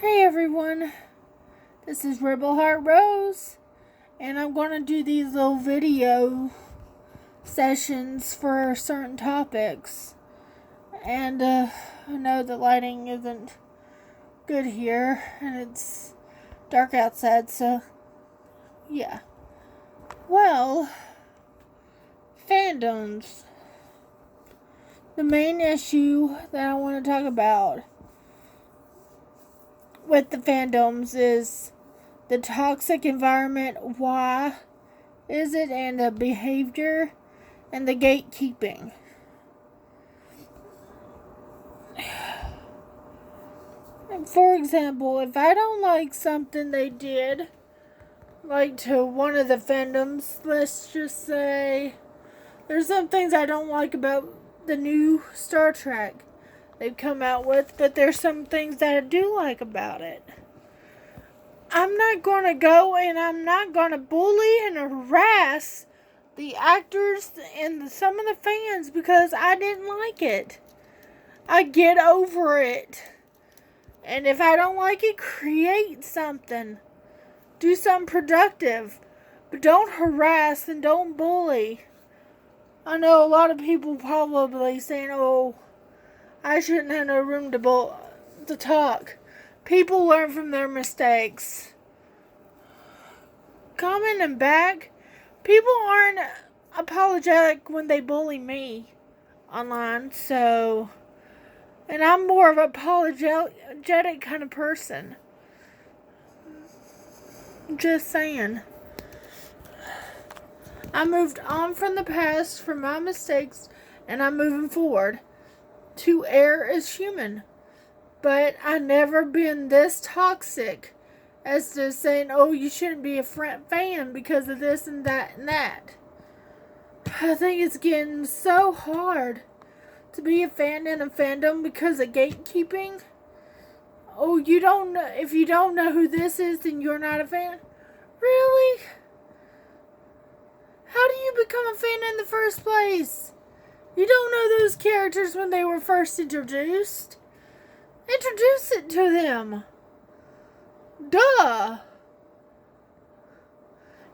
Hey everyone, this is Rebel Heart Rose, and I'm going to do these little video sessions for certain topics. And I know the lighting isn't good here, and it's dark outside, so yeah. Well, fandoms. The main issue that I want to talk about with the fandoms is the toxic environment, why is it, and the behavior and the gatekeeping. For example, if I don't like something they did, like to one of the fandoms, let's just say, there's some things I don't like about the new Star Trek they've come out with, but there's some things that I do like about it. I'm not going to go and I'm not going to bully and harass the actors and some of the fans because I didn't like it. I get over it. And if I don't like it, create something. Do something productive. But don't harass and don't bully. I know a lot of people probably saying, oh, I shouldn't have no room to talk. People learn from their mistakes. Commenting back, people aren't apologetic when they bully me online, so, and I'm more of an apologetic kind of person. Just saying. I moved on from the past, from my mistakes, and I'm moving forward. To err is human. But I've never been this toxic as to saying, oh, you shouldn't be a fan because of this and that and that. I think it's getting so hard to be a fan in a fandom because of gatekeeping. Oh, you don't know, if you don't know who this is, then you're not a fan? Really? How do you become a fan in the first place? You don't know those characters when they were first introduced. Introduce it to them. Duh.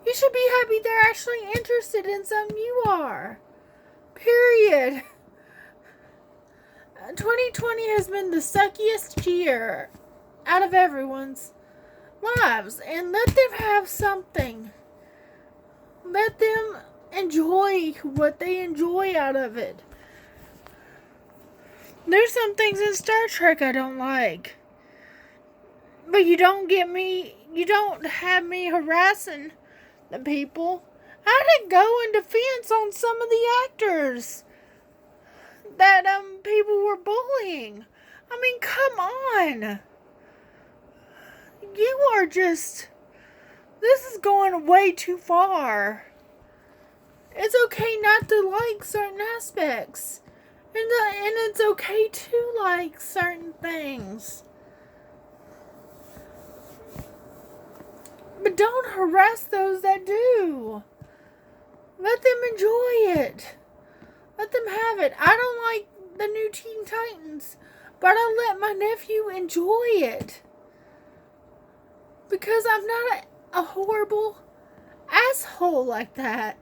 You should be happy they're actually interested in something you are. Period. 2020 has been the suckiest year out of everyone's lives. And let them have something. Let them enjoy what they enjoy out of it. There's some things in Star Trek I don't like. But you don't have me harassing the people. I didn't go in defense on some of the actors that people were bullying. I mean, come on. You are just, this is going way too far. It's okay not to like certain aspects. And it's okay to like certain things. But don't harass those that do. Let them enjoy it. Let them have it. I don't like the new Teen Titans, but I'll let my nephew enjoy it. Because I'm not a horrible asshole like that.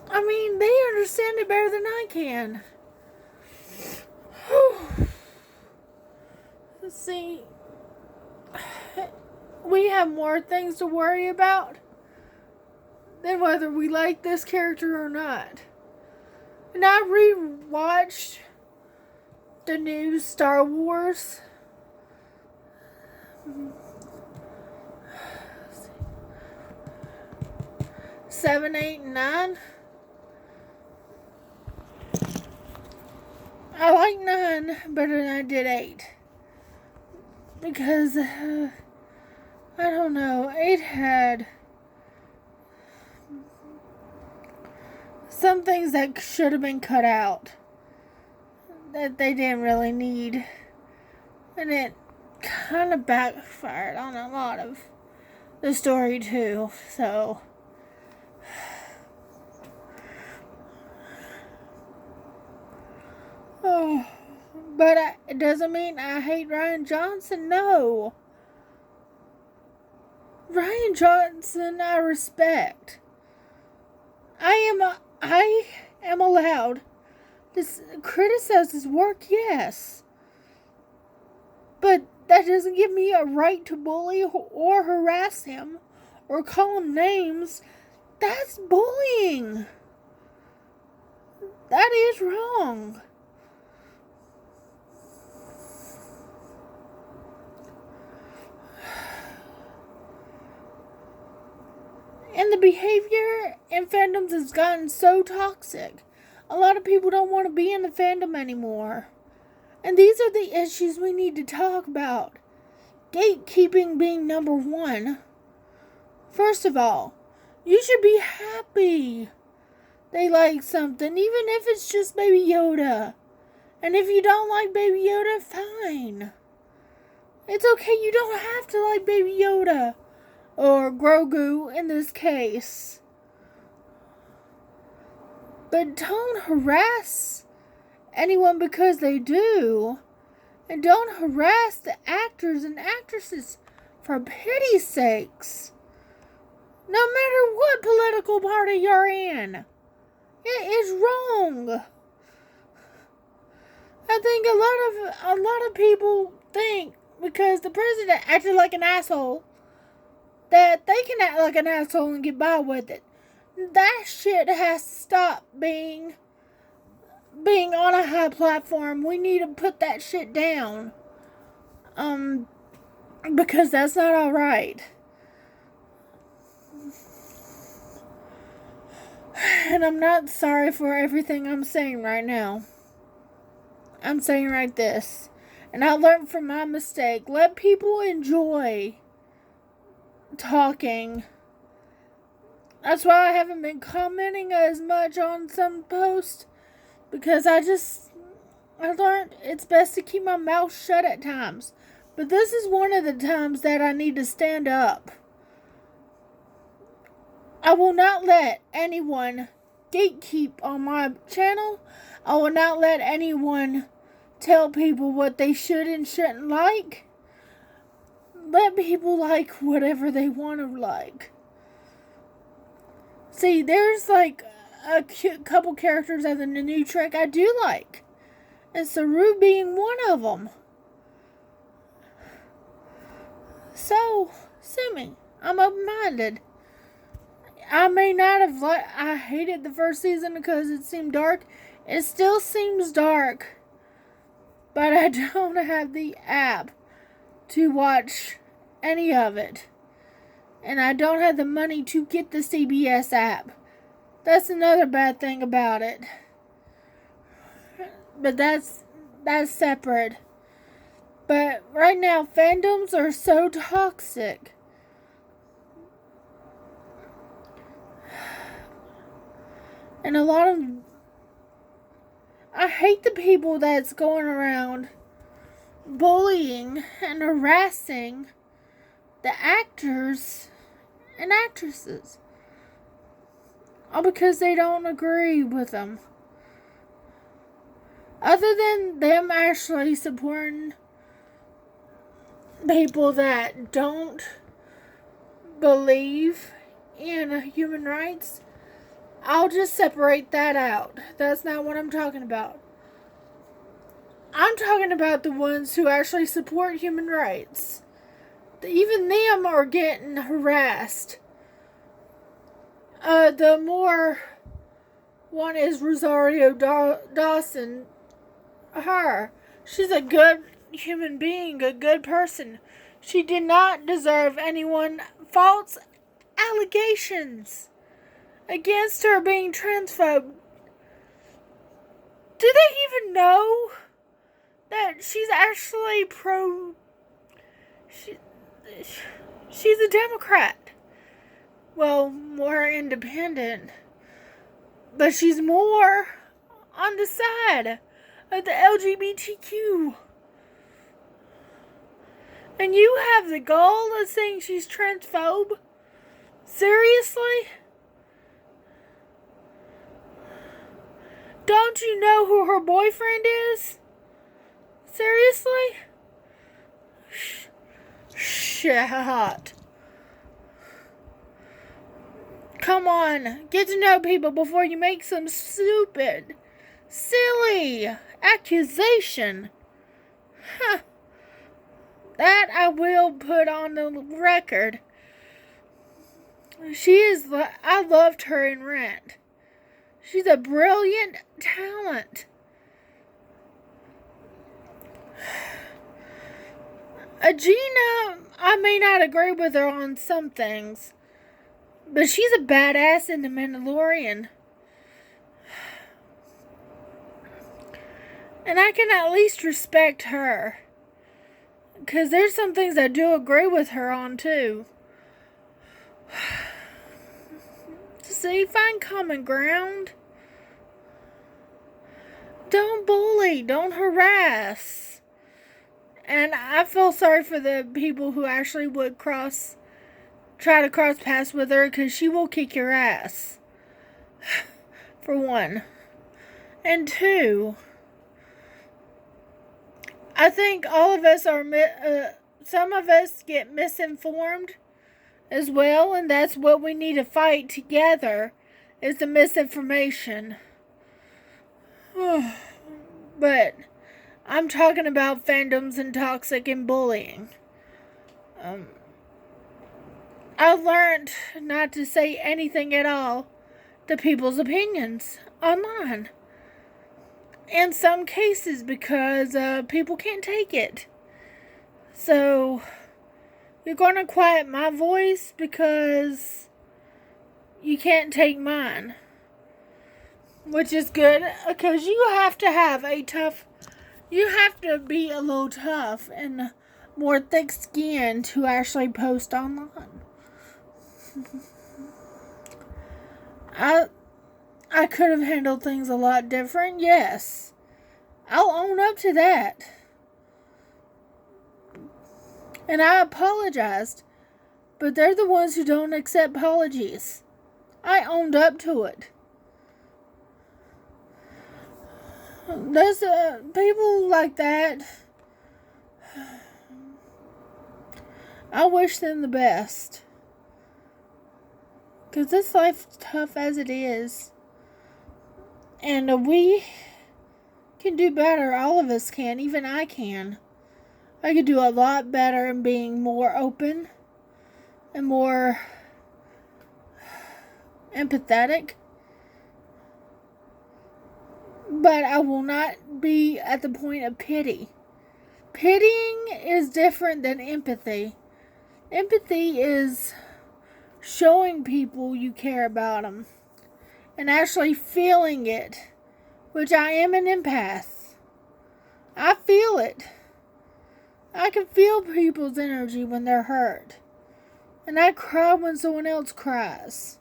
I mean, they understand it better than I can. Let's see. We have more things to worry about than whether we like this character or not. And I rewatched the new Star Wars. 7, 8, and 9. I like 9 better than I did 8. Because, I don't know, 8 had some things that should have been cut out. That they didn't really need. And it kind of backfired on a lot of the story too. So, But it doesn't mean I hate Ryan Johnson, no. Ryan Johnson I respect. I am allowed to criticize his work, yes. But that doesn't give me a right to bully or harass him or call him names. That's bullying. That is wrong. And the behavior in fandoms has gotten so toxic. A lot of people don't want to be in the fandom anymore. And these are the issues we need to talk about. Gatekeeping being number one. First of all, you should be happy they like something, even if it's just Baby Yoda. And if you don't like Baby Yoda, fine. It's okay, you don't have to like Baby Yoda. Or Grogu in this case. But don't harass anyone because they do. And don't harass the actors and actresses for pity's sakes. No matter what political party you're in. It is wrong. I think a lot of people think because the president acted like an asshole that they can act like an asshole and get by with it. That shit has to stop being on a high platform. We need to put that shit down. Because that's not alright. And I'm not sorry for everything I'm saying right now. I'm saying right this. And I learned from my mistake. Let people enjoy talking. That's why I haven't been commenting as much on some posts. Because I learned it's best to keep my mouth shut at times. But this is one of the times that I need to stand up. I will not let anyone gatekeep on my channel. I will not let anyone tell people what they should and shouldn't like. Let people like whatever they want to like. See, there's like a couple characters of the new Trek I do like. And Saru being one of them. So, sue me. I'm open-minded. I may not have I hated the first season because it seemed dark. It still seems dark. But I don't have the app to watch any of it. And I don't have the money to get the CBS app. That's another bad thing about it. But that's separate. But right now, fandoms are so toxic. And a lot of... I hate the people that's going around bullying and harassing the actors and actresses. All because they don't agree with them. Other than them actually supporting people that don't believe in human rights, I'll just separate that out. That's not what I'm talking about. I'm talking about the ones who actually support human rights. Even them are getting harassed. The more one is Rosario Dawson. Her. She's a good human being, a good person. She did not deserve anyone false allegations against her being transphobe. Do they even know that she's actually she's a Democrat? Well, more independent. But she's more on the side of the LGBTQ. And you have the gall of saying she's transphobe? Seriously? Don't you know who her boyfriend is? shit hot. Come on, get to know people before you make some stupid, silly accusation. Huh. That I will put on the record. I loved her in Rent. She's a brilliant talent. Gina, I may not agree with her on some things, but she's a badass in The Mandalorian. And I can at least respect her. Because there's some things I do agree with her on, too. See, find common ground. Don't bully. Don't harass. And I feel sorry for the people who actually would try to cross paths with her, because she will kick your ass. For one. And two, I think all of us some of us get misinformed as well, and that's what we need to fight together, is the misinformation. But I'm talking about fandoms and toxic and bullying. I learned not to say anything at all to people's opinions online. In some cases, because people can't take it. So, you're going to quiet my voice because you can't take mine. Which is good, because you have to be a little tough and more thick-skinned to actually post online. I could have handled things a lot different, yes. I'll own up to that. And I apologized, but they're the ones who don't accept apologies. I owned up to it. There's people like that. I wish them the best. Because this life's tough as it is. And we can do better. All of us can. Even I can. I could do a lot better in being more open and more empathetic. But I will not be at the point of pity. Pitying is different than empathy. Empathy is showing people you care about them and actually feeling it, which I am an empath. I feel it. I can feel people's energy when they're hurt, and I cry when someone else cries.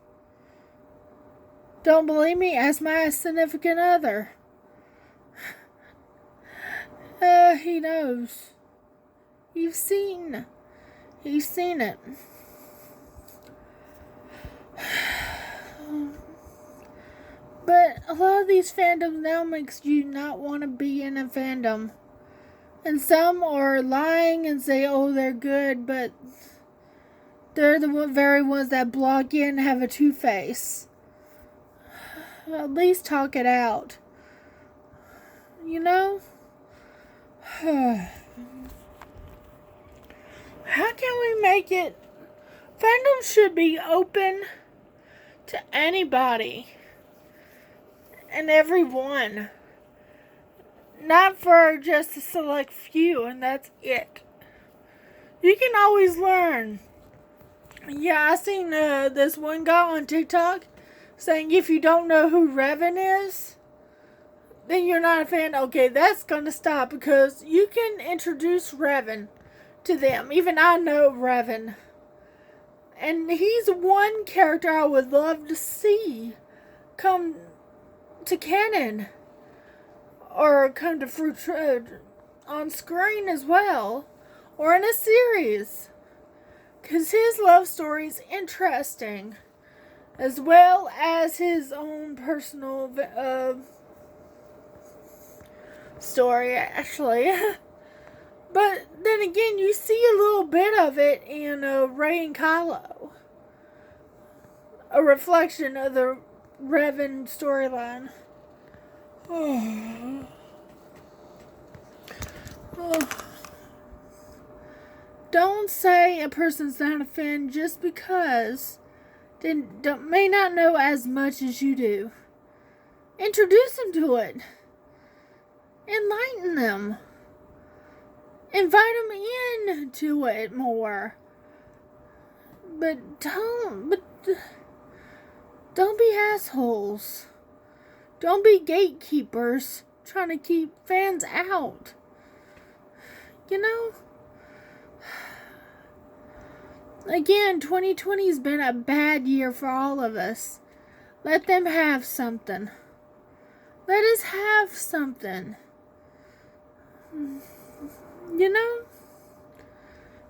Don't believe me? Ask my significant other. He knows. He's seen it. But a lot of these fandoms now makes you not want to be in a fandom. And some are lying and say, oh, they're good, but they're the very ones that block you and have a two-face. At least talk it out. You know? How can we make it? Fandoms should be open to anybody and everyone. Not for just a select few, and that's it. You can always learn. Yeah, I seen this one guy on TikTok saying if you don't know who Revan is, then you're not a fan. Okay, that's gonna stop, because you can introduce Revan to them. Even I know Revan. And he's one character I would love to see come to canon. Or come to fruit on screen as well. Or in a series. Because his love story is interesting. As well as his own personal story, actually. But then again, you see a little bit of it in Rey and Kylo. A reflection of the Revan storyline. Oh. Oh. Don't say a person's not a fan just because they may not know as much as you do. Introduce them to it. Enlighten them. Invite them in to it more. But don't be assholes. Don't be gatekeepers trying to keep fans out. You know? Again, 2020's been a bad year for all of us. Let them have something. Let us have something. You know?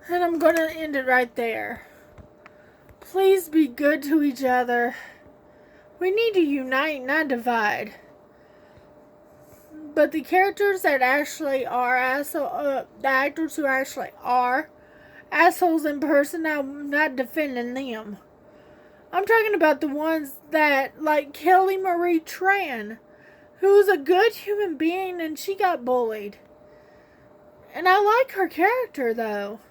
And I'm going to end it right there. Please be good to each other. We need to unite, not divide. But the characters that actually are the actors who actually are assholes in person, I'm not defending them. I'm talking about the ones that, like Kelly Marie Tran, who's a good human being and she got bullied. And I like her character, though.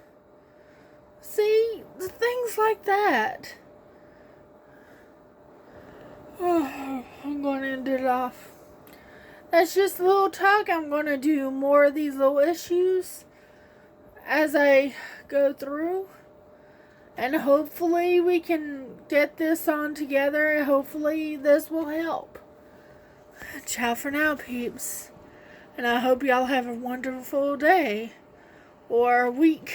See, things like that. Oh, I'm going to end it off. That's just a little talk. I'm going to do more of these little issues as I go through. And hopefully we can get this on together. And hopefully this will help. Ciao for now, peeps. And I hope y'all have a wonderful day. Or weekend.